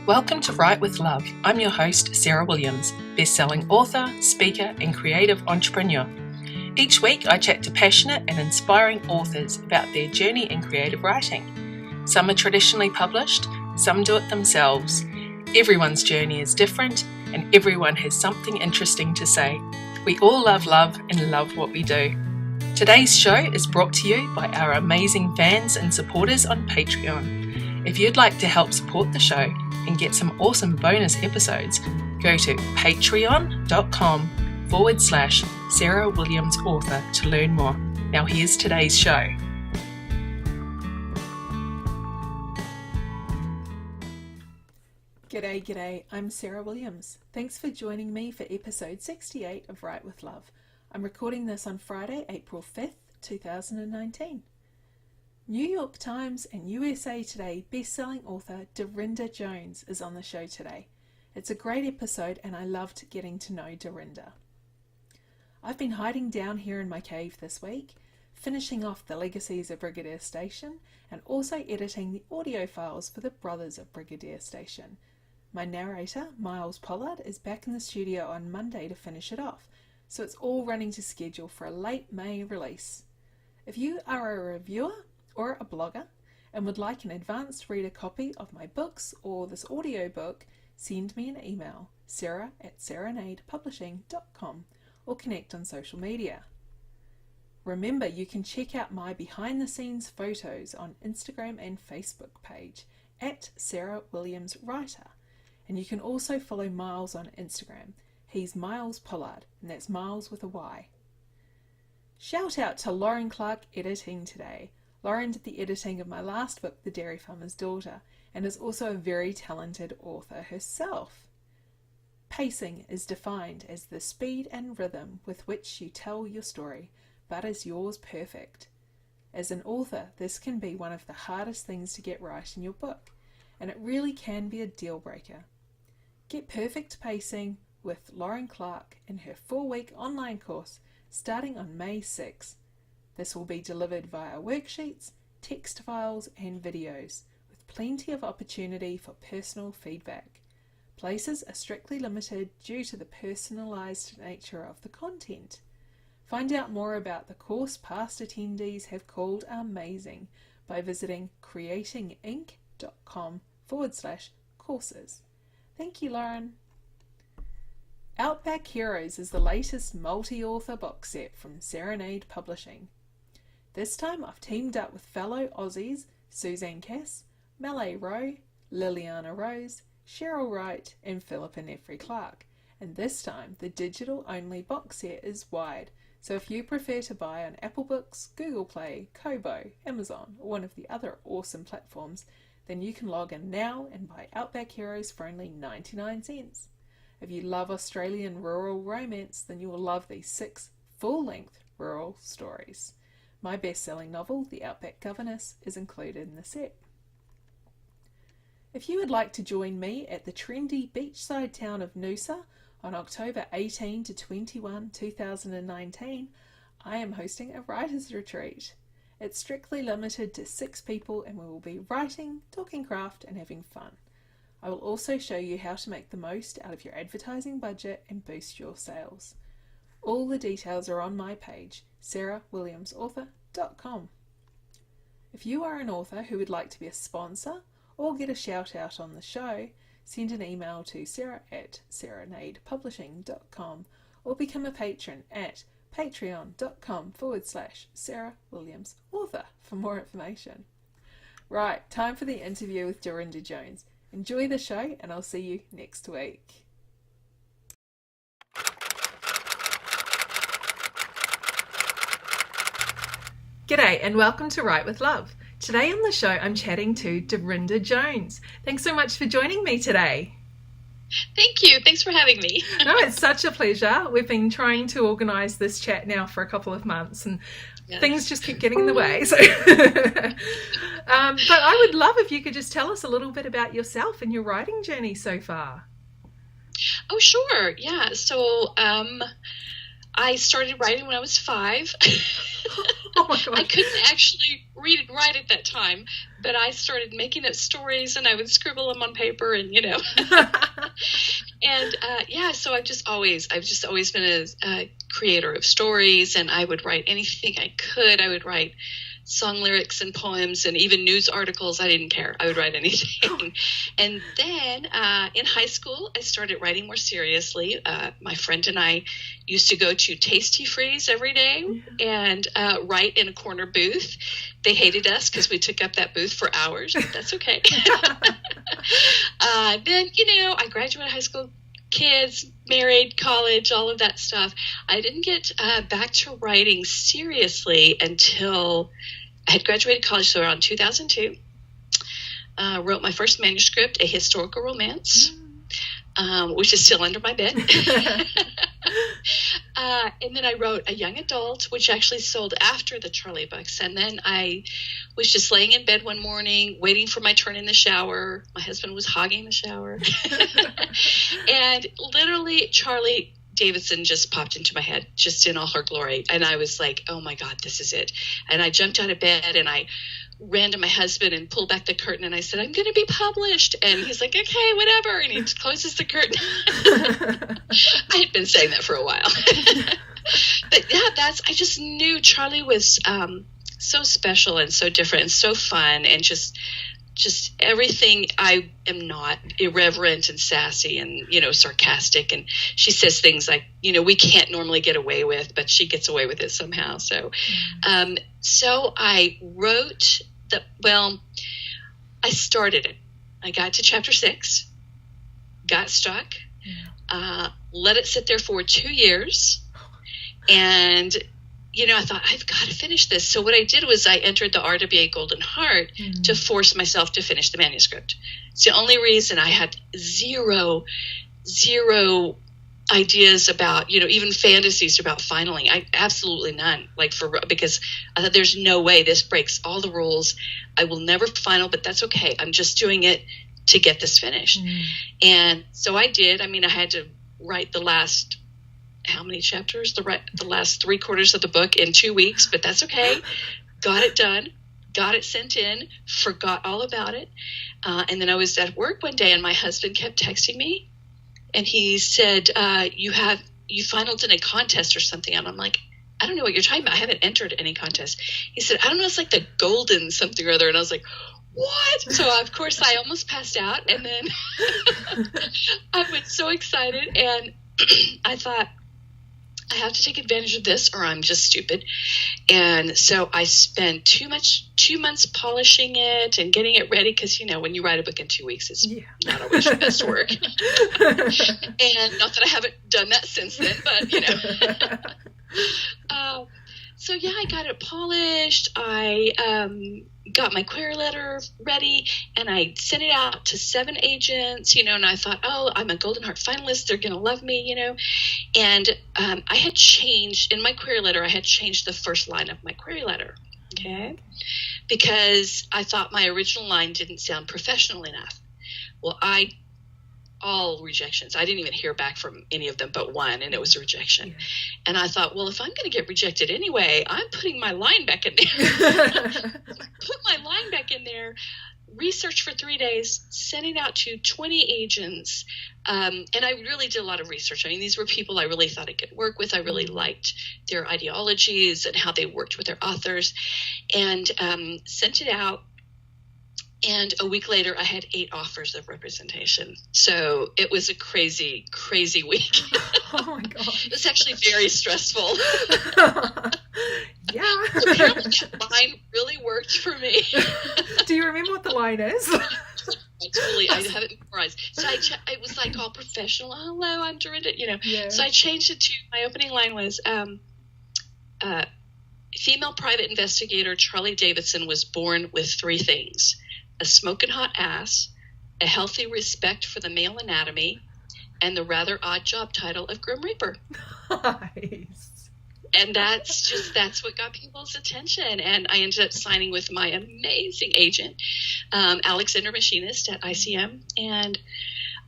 Welcome to Write with Love. I'm your host, Sarah Williams, best-selling author, speaker, and creative entrepreneur. Each week, I chat to passionate and inspiring authors about their journey in creative writing. Some are traditionally published, some do it themselves. Everyone's journey is different, and everyone has something interesting to say. We all love love and love what we do. Today's show is brought to you by our amazing fans and supporters on Patreon. If you'd like to help support the show and get some awesome bonus episodes, go to patreon.com/Sarah Williams Author to learn more. Now here's today's show. G'day, I'm Sarah Williams. Thanks for joining me for episode 68 of Write with Love. I'm recording this on Friday, April 5th, 2019. New York Times and USA Today best-selling author Darynda Jones is on the show today. It's a great episode and I loved getting to know Darynda. I've been hiding down here in my cave this week, finishing off the Legacies of Brigadier Station and also editing the audio files for the Brothers of Brigadier Station. My narrator, Miles Pollard, is back in the studio on Monday to finish it off, so it's all running to schedule for a late May release. If you are a reviewer or a blogger and would like an advanced reader copy of my books or this audiobook, send me an email, sarah@serenadepublishing.com, or connect on social media. Remember, you can check out my behind-the-scenes photos on Instagram and Facebook page @SarahWilliamsWriter, and you can also follow Miles on Instagram. He's Miles Pollard, and that's Miles with a Y. Shout out to Lauren Clark editing today. Lauren did the editing of my last book, The Dairy Farmer's Daughter, and is also a very talented author herself. Pacing is defined as the speed and rhythm with which you tell your story, but is yours perfect? As an author, this can be one of the hardest things to get right in your book, and it really can be a deal breaker. Get perfect pacing with Lauren Clark in her 4-week online course starting on May 6th. This will be delivered via worksheets, text files and videos, with plenty of opportunity for personal feedback. Places are strictly limited due to the personalised nature of the content. Find out more about the course past attendees have called amazing by visiting creatinginc.com/courses. Thank you, Lauren. Outback Heroes is the latest multi-author box set from Serenade Publishing. This time I've teamed up with fellow Aussies Suzanne Cass, Malay Rowe, Liliana Rose, Cheryl Wright and Philippa Neffrey Clark, and this time the digital-only box set is wide, so if you prefer to buy on Apple Books, Google Play, Kobo, Amazon or one of the other awesome platforms, then you can log in now and buy Outback Heroes for only 99 cents. If you love Australian rural romance, then you will love these 6 full-length rural stories. My best-selling novel, The Outback Governess, is included in the set. If you would like to join me at the trendy beachside town of Noosa on October 18 to 21, 2019, I am hosting a writer's retreat. It's strictly limited to 6 people and we will be writing, talking craft and having fun. I will also show you how to make the most out of your advertising budget and boost your sales. All the details are on my page, sarahwilliamsauthor.com. If you are an author who would like to be a sponsor or get a shout out on the show, send an email to sarah@serenadepublishing.com or become a patron at patreon.com/SarahWilliamsAuthor for more information. Right, time for the interview with Darynda Jones. Enjoy the show and I'll see you next week. G'day and welcome to Write with Love. Today on the show I'm chatting to Darynda Jones. Thanks so much for joining me today. Thank you. Thanks for having me. No, it's such a pleasure. We've been trying to organise this chat now for a couple of months and things just keep getting in the way. So, but I would love if you could just tell us a little bit about yourself and your writing journey so far. Oh, sure. Yeah. So I started writing when I was 5. Oh my God. I couldn't actually read and write at that time, but I started making up stories, and I would scribble them on paper, and and so I've just always been a creator of stories, and I would write anything I could. I would write song lyrics and poems and even news articles. I didn't care. I would write anything. And then in high school, I started writing more seriously. My friend and I used to go to Tasty Freeze every day and write in a corner booth. They hated us because we took up that booth for hours, but that's okay. Then, I graduated high school, kids, married, college, all of that stuff. I didn't get back to writing seriously until I had graduated college, so around 2002. Wrote my first manuscript, a historical romance, which is still under my bed. And then I wrote a young adult, which actually sold after the Charley books. And then I was just laying in bed one morning, waiting for my turn in the shower. My husband was hogging the shower. And literally, Charley Davidson just popped into my head, just in all her glory. And I was like, oh my God, this is it. And I jumped out of bed and I ran to my husband and pulled back the curtain, and I said, I'm going to be published. And he's like, okay, whatever. And he closes the curtain. I had been saying that for a while. But yeah, I just knew Charley was so special and so different and so fun, and just everything I am not, irreverent and sassy and, sarcastic. And she says things like, we can't normally get away with, but she gets away with it somehow. So, so I wrote I started it. I got to chapter 6, got stuck, let it sit there for 2 years. And, I thought, I've got to finish this. So what I did was I entered the RWA Golden Heart to force myself to finish the manuscript. It's the only reason. I had zero ideas about, even fantasies about finaling. Absolutely none. Because I thought, there's no way this breaks all the rules. I will never final, but that's okay. I'm just doing it to get this finished. And so I did. I had to write the last, how many chapters? The last 3/4 of the book in 2 weeks, but that's okay. Got it done. Got it sent in. Forgot all about it. And then I was at work one day, and my husband kept texting me. And he said, you finaled in a contest or something. And I'm like, I don't know what you're talking about. I haven't entered any contest. He said, I don't know. It's like the golden something or other. And I was like, what? So, of course, I almost passed out. And then I was so excited. And I thought, I have to take advantage of this or I'm just stupid. And so I spent 2 months polishing it and getting it ready, because, when you write a book in 2 weeks, it's not always your best work. And not that I haven't done that since then, but, so yeah, I got it polished. I got my query letter ready, and I sent it out to 7 agents, and I thought, oh, I'm a Golden Heart finalist. They're going to love me, And I had changed, in my query letter, I had changed the first line of my query letter, okay? Because I thought my original line didn't sound professional enough. Well, all rejections. I didn't even hear back from any of them but one, and it was a rejection. And I thought, well, if I'm going to get rejected anyway, I'm putting my line back in there. Put my line back in there, research for 3 days, sent it out to 20 agents. And I really did a lot of research. These were people I really thought I could work with. I really liked their ideologies and how they worked with their authors, and sent it out. And a week later, I had 8 offers of representation. So it was a crazy, crazy week. Oh, my gosh. It was actually very stressful. Yeah. Apparently that line really worked for me. Do you remember what the line is? I have it memorized. So it was like all professional. Hello, I'm Darynda, Yeah. So I changed it to, my opening line was, female private investigator Charley Davidson was born with 3 things: a smoking hot ass, a healthy respect for the male anatomy, and the rather odd job title of Grim Reaper. Nice. And that's what got people's attention. And I ended up signing with my amazing agent, Alexander Machinist at ICM. And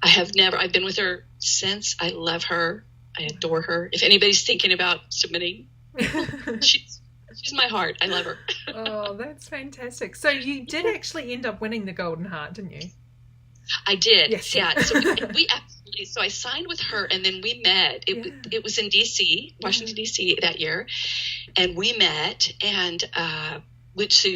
I've been with her since. I love her. I adore her. If anybody's thinking about submitting, She's my heart. I love her. Oh, that's fantastic. So you did actually end up winning the Golden Heart, didn't you? I did. Yes. Yeah. So we absolutely. So I signed with her, and then we met. It was in D.C., Washington D.C. that year, and we met, and which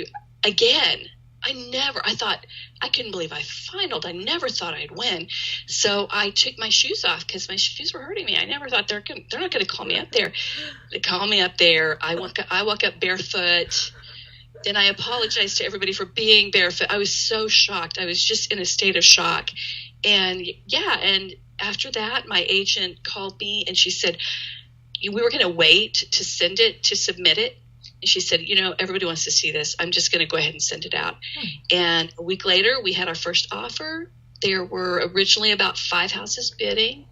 again. I thought, I couldn't believe I finaled. I never thought I'd win. So I took my shoes off because my shoes were hurting me. I never thought they're not going to call me up there. They call me up there. I walk up barefoot. Then I apologized to everybody for being barefoot. I was so shocked. I was just in a state of shock. And and after that, my agent called me and she said, we were going to wait to submit it. And she said, everybody wants to see this. I'm just going to go ahead and send it out. And a week later, we had our first offer. There were originally about 5 houses bidding.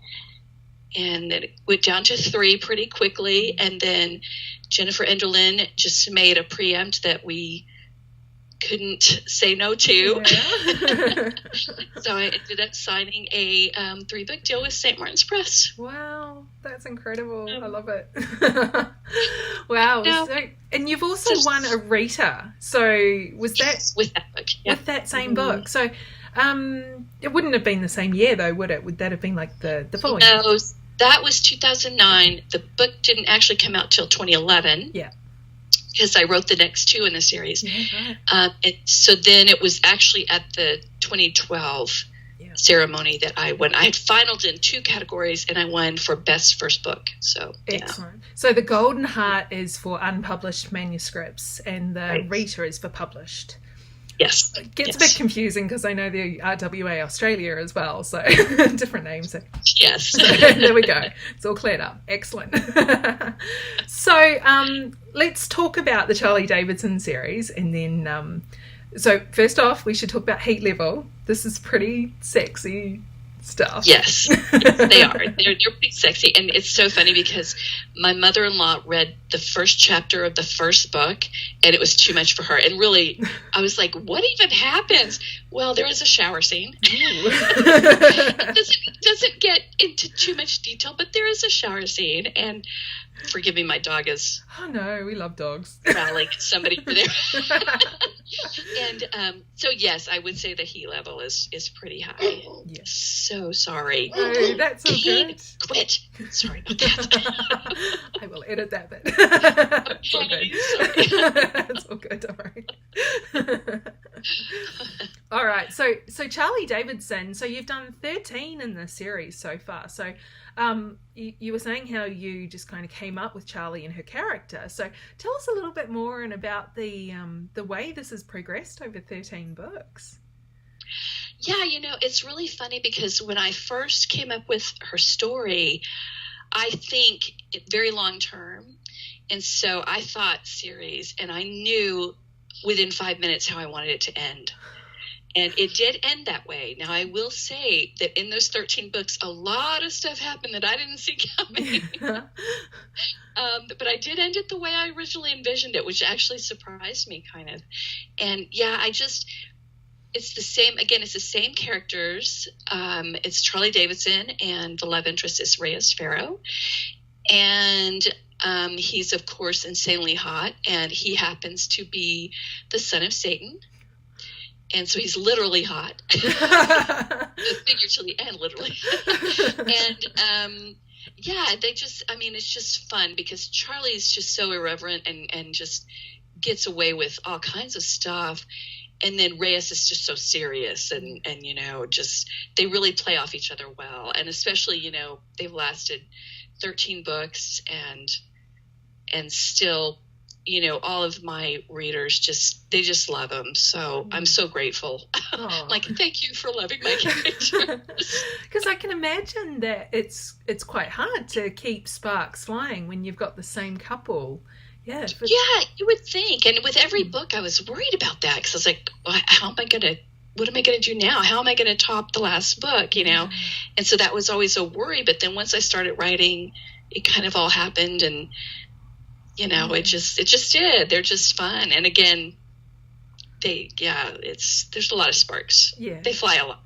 And then it went down to 3 pretty quickly. And then Jennifer Enderlin just made a preempt that we couldn't say no to. Yeah. So I ended up signing a 3-book deal with St. Martin's Press. Wow, that's incredible. I love it. Wow. So, and you've also won a RITA. So was that with that book? Yeah. With that same book? So it wouldn't have been the same year though, would it? Would that have been like the following? No, that was 2009. The book didn't actually come out till 2011. Yeah. Because I wrote the next 2 in the series. Yeah, right. So then it was actually at the 2012 ceremony that I won. I had finaled in 2 categories, and I won for Best First Book. So excellent. Yeah. So the Golden Heart is for unpublished manuscripts, and the RITA is for published. Yes. It gets a bit confusing because I know the RWA Australia as well, so different names. Yes. There we go. It's all cleared up. Excellent. So let's talk about the Charley Davidson series, and then so first off, we should talk about Heat Level. This is pretty sexy stuff. Yes, they are. They're pretty sexy, and it's so funny because my mother-in-law read the first chapter of the first book, and it was too much for her. And really, I was like, "What even happens?" Well, there is a shower scene. It doesn't get into too much detail, but there is a shower scene. And forgive me, my dog is. Oh no, we love dogs. Rallying somebody over there. And so yes, I would say the heat level is pretty high. Yes. So sorry. Oh, that's so good. Quit. Sorry about that. I will edit that bit. It's all good. It's all good. Don't worry. All right. So Charley Davidson. So you've done 13 in the series so far. So you were saying how you just kind of came up with Charley and her character. So tell us a little bit more and about the way this has progressed over 13 books. Yeah, it's really funny because when I first came up with her story, I think very long term. And so I thought series, and I knew within 5 minutes how I wanted it to end. And it did end that way. Now, I will say that in those 13 books, a lot of stuff happened that I didn't see coming. But I did end it the way I originally envisioned it, which actually surprised me kind of. And yeah, it's the same, again, it's the same characters. It's Charley Davidson, and the love interest is Reyes Farrow. And he's, of course, insanely hot, and he happens to be the son of Satan. And so he's literally hot, figuratively and literally. And it's just fun because Charley's just so irreverent and just gets away with all kinds of stuff. And then Reyes is just so serious and just they really play off each other well. And especially, they've lasted 13 books and still, all of my readers they just love them. So I'm so grateful. Like, thank you for loving my characters. Because I can imagine that it's quite hard to keep sparks flying when you've got the same couple. Yeah. Yeah, you would think. And with every book, I was worried about that because I was like, well, what am I going to do now? How am I going to top the last book, And so that was always a worry. But then once I started writing, it kind of all it just did. They're just fun. And again, there's a lot of sparks. Yeah. They fly a lot.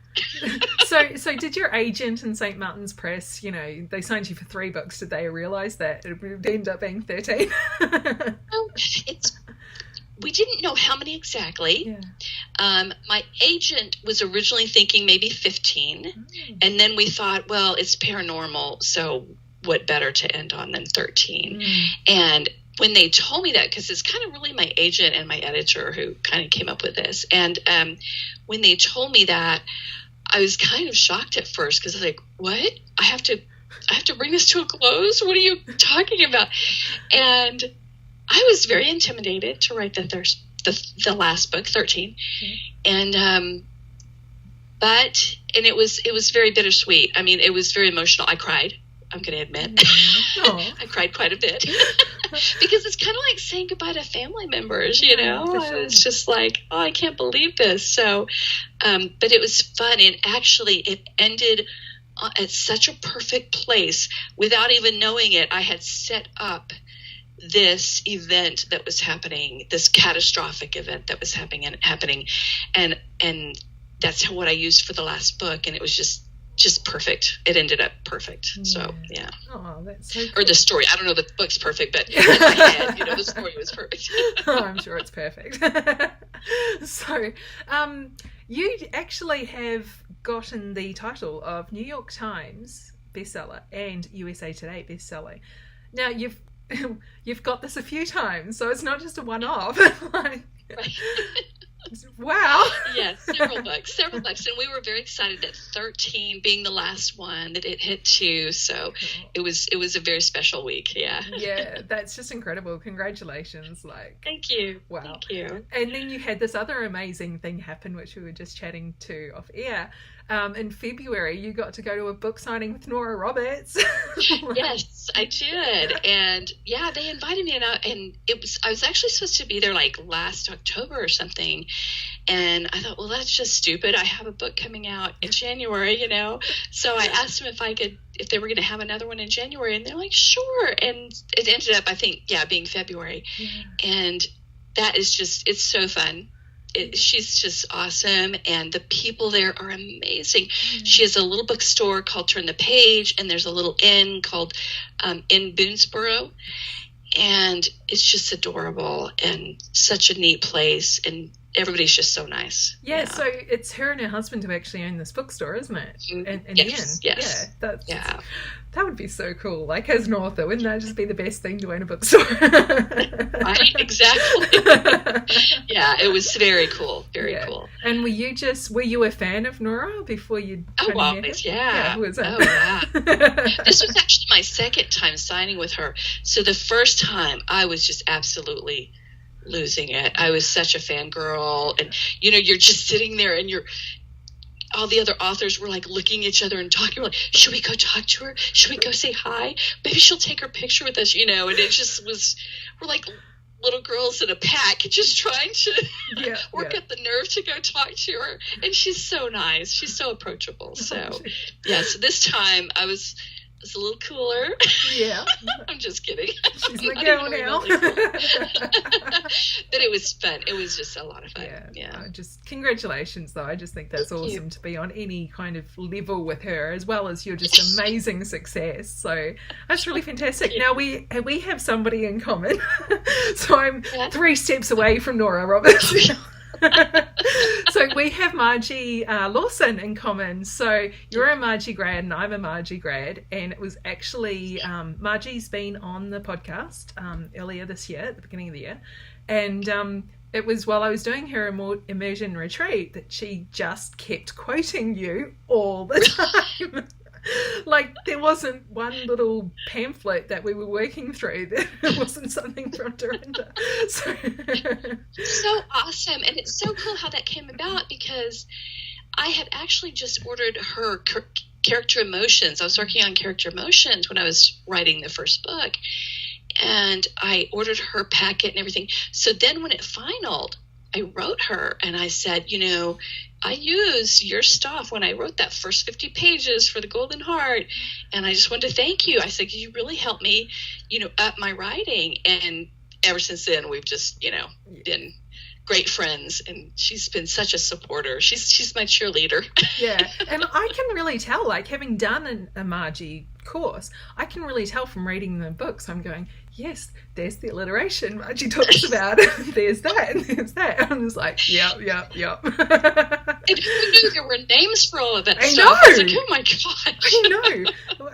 So did your agent in St. Martin's Press, they signed you for 3 books, did they realize that it would end up being 13? Oh, we didn't know how many exactly. Yeah. My agent was originally thinking maybe 15. And then we thought, well, it's paranormal, so what better to end on than 13? And when they told me that, because it's kind of really my agent and my editor who kind of came up with this. And when they told me that, I was kind of shocked at first, because I was like, what? I have to bring this to a close? What are you talking about? And I was very intimidated to write the last book, 13. And it was very bittersweet. I mean, it was very emotional. I cried, I'm going to admit. I cried quite a bit because it's kind of like saying goodbye to family members, Sure. It's just like, oh, I can't believe this. So, but it was fun. And actually it ended at such a perfect place. Without even knowing it, I had set up this event that was happening, this catastrophic event that was happening, and that's what I used for the last book, and it was just perfect. It ended up perfect. So yeah. Oh, that's so cool. Or the story. I don't know if the book's perfect, but in my head, the story was perfect. Oh, I'm sure it's perfect. So, you actually have gotten the title of New York Times bestseller and USA Today bestseller. Now you've got this a few times, so it's not just a one-off. Right. Wow. Yes, several books, and we were very excited that 13 being the last one, that it hit 2. So it was a very special week. Yeah. Yeah, that's just incredible. Congratulations! Thank you. Wow. Thank you. And then you had this other amazing thing happen, which we were just chatting to off air. In February, you got to go to a book signing with Nora Roberts. Yes, I did. And yeah, they invited me, and I was actually supposed to be there last October or something. And I thought, well, that's just stupid. I have a book coming out in January, So I asked them if they were going to have another one in January, and they're like, sure. And it ended up, I think, being February. Yeah. And that is it's so fun. She's just awesome, and the people there are amazing. She has a little bookstore called Turn the Page, and there's a little inn called Inn Boonesboro, and it's just adorable and such a neat place, and everybody's just so nice. Yeah, so it's her and her husband who actually own this bookstore, isn't it? And yes, the inn. Yes. That would be so cool. As an author, wouldn't that just be the best thing to own a bookstore? Right, exactly. Yeah, it was very cool. Very cool. And were you a fan of Nora before you? Oh, always, yeah. Who was it? Oh, yeah. This was actually my second time signing with her. So the first time, I was just absolutely losing it. I was such a fangirl, and you're just sitting there, and all the other authors were looking at each other and talking. We're like, should we go talk to her? Should we go say hi? Maybe she'll take her picture with us, and it just we're like little girls in a pack just trying to work up the nerve to go talk to her. And she's so nice. She's so approachable. So so this time I was a little cooler. Yeah. I'm just kidding. She's my girl now. But it was fun. It was just a lot of fun. Yeah. Just congratulations, though. I just think that's awesome to be on any kind of level with her, as well as your just amazing success. So that's really fantastic. Now we have somebody in common. So I'm 3 steps away from Nora Roberts. So we have Margie Lawson in common. So you're a Margie grad and I'm a Margie grad, and it was actually Margie's been on the podcast earlier this year, at the beginning of the year, and it was while I was doing her immersion retreat that she just kept quoting you all the time. There wasn't one little pamphlet that we were working through that wasn't something from Darynda. So awesome. And it's so cool how that came about, because I had actually just ordered her character emotions. I was working on character emotions when I was writing the first book, and I ordered her packet and everything. So then when it finaled, I wrote her and I said, I used your stuff when I wrote that first 50 pages for the Golden Heart, and I just wanted to thank you. I said, you really helped me, up my writing. And ever since then, we've just, been great friends, and she's been such a supporter. She's my cheerleader. Yeah, and I can really tell, like, having done a Margie course, I can really tell from reading the books. I'm going, yes, there's the alliteration Margie talks about. There's that, and there's that. I'm just like, yep. And who knew there were names for all of that I stuff? know. I was like, oh my gosh. I know.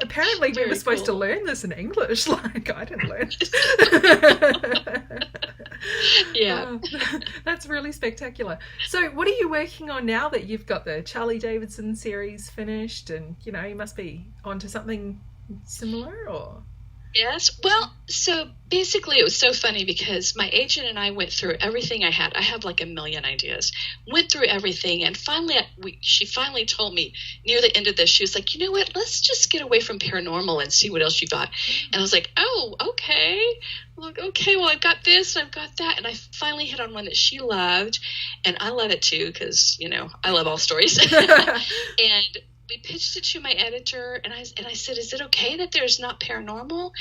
Apparently we were supposed to learn this in English. Like, I didn't learn it. Yeah. That's really spectacular. So what are you working on now that you've got the Charley Davidson series finished, and you must be onto something similar, or? Yes. Well, so basically it was so funny because my agent and I went through everything I had. I have like a million ideas. Went through everything, and finally she finally told me near the end of this, she was like, you know what, let's just get away from paranormal and see what else you got. And I was like, oh, okay. Well, I've got this, I've got that. And I finally hit on one that she loved, and I love it too because, I love all stories. And we pitched it to my editor, and I said, is it okay that there's not paranormal?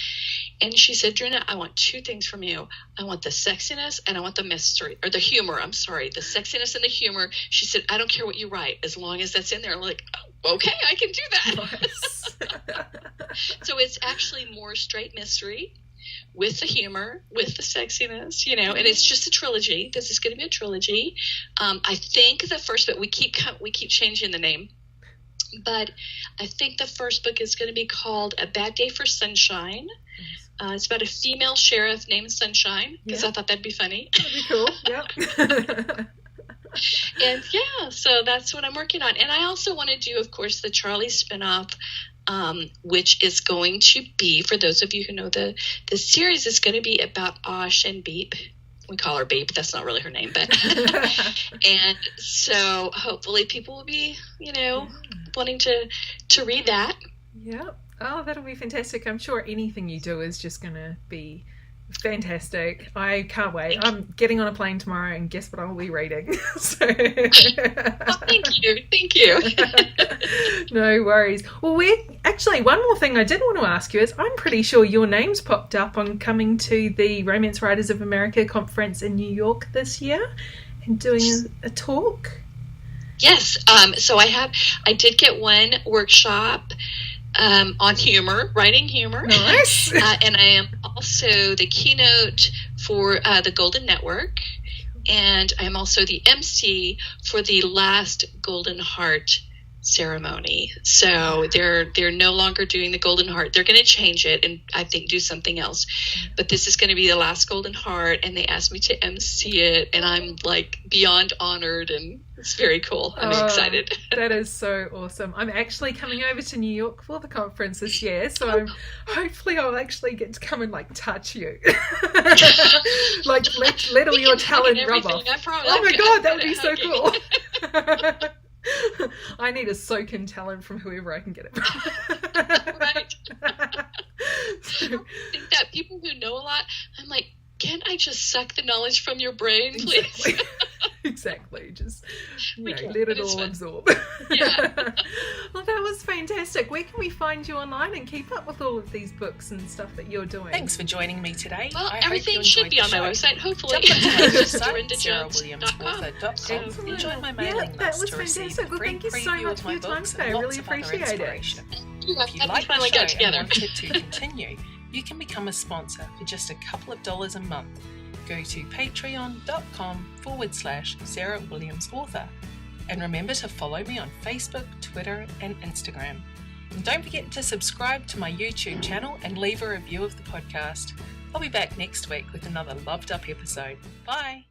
And she said, Darynda, I want two things from you. I want the sexiness, and I want the mystery, or the humor. I'm sorry, the sexiness and the humor. She said, I don't care what you write, as long as that's in there. I'm like, oh, okay, I can do that. Nice. So it's actually more straight mystery with the humor, with the sexiness, and it's just a trilogy. This is going to be a trilogy. I think the first book, we keep changing the name. But I think the first book is going to be called A Bad Day for Sunshine. It's about a female sheriff named Sunshine, because I thought that'd be funny. That'd be cool, yeah. And so that's what I'm working on. And I also want to do, of course, the Charley spinoff, which is going to be, for those of you who know the series, is going to be about Osh and Beep. We call her Beep. That's not really her name, but and so hopefully people will be, wanting to read that. Yeah. Oh, that'll be fantastic. I'm sure anything you do is just going to be fantastic. I can't wait. I'm getting on a plane tomorrow, and guess what I'll be reading? So... Oh, thank you. No worries. Well, one more thing I did want to ask you is, I'm pretty sure your name's popped up on coming to the Romance Writers of America conference in New York this year and doing a talk. Yes. So I did get one workshop on humor, writing humor. Nice. And I am also the keynote for the Golden Network, and I am also the MC for the last Golden Heart ceremony. So they're no longer doing the Golden Heart. They're going to change it and I think do something else. But this is going to be the last Golden Heart, and they asked me to MC it, and I'm like beyond honored, and it's very cool. I'm excited. That is so awesome. I'm actually coming over to New York for the conference this year, so hopefully I'll actually get to come and like touch you. Like let all your talent rub off. Oh my god, that would be so cool. I need a soak in talent from whoever I can get it from. Right. I think that people who know a lot, I'm like, can't I just suck the knowledge from your brain, please? Exactly. Just let it all absorb. Yeah. Well, that was fantastic. Where can we find you online and keep up with all of these books and stuff that you're doing? Thanks for joining me today. Well, everything should be on my website, hopefully. Jump onto my website, DaryndaJones.com. Enjoy my mailing that list was to receive fantastic. a Well, free thank you so preview much of for my your time books today. I and really lots of other appreciate it. inspiration. Yeah, If you like the finally show got and together. wanted to continue, you can become a sponsor for just a couple of dollars a month. Go to patreon.com/Sarah Williams Author. And remember to follow me on Facebook, Twitter, and Instagram. And don't forget to subscribe to my YouTube channel and leave a review of the podcast. I'll be back next week with another loved up episode. Bye!